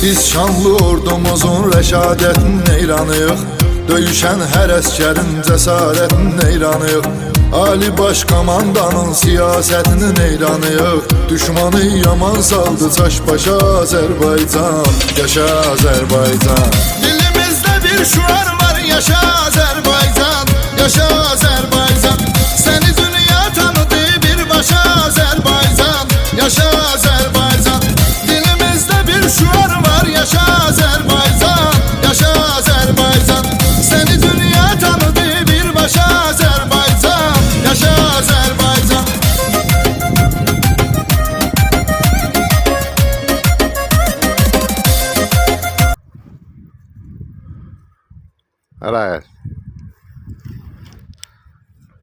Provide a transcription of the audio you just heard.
Biz şanlı ordumuzun rəşadətin neyranıyıq, döyüşən hər əskərin cəsarətin neyranıyıq. Ali baş komandanın siyasətini neyranıyıq, düşmanı yaman saldı çaş başa Azərbaycan, yaşa Azərbaycan. Dilimizdə bir şuar var, yaşa Azərbaycan, yaşa Azərbaycan. Səni dünya tanıdı birbaşa Azərbaycan, yaşa Azərbaycan. Dilimizdə bir şuar var, yaşa Azərbaycan, yaşa Azərbaycan. Səni dünya tanıdı birbaşa Azərbaycan, yaşa Azərbaycan. Hara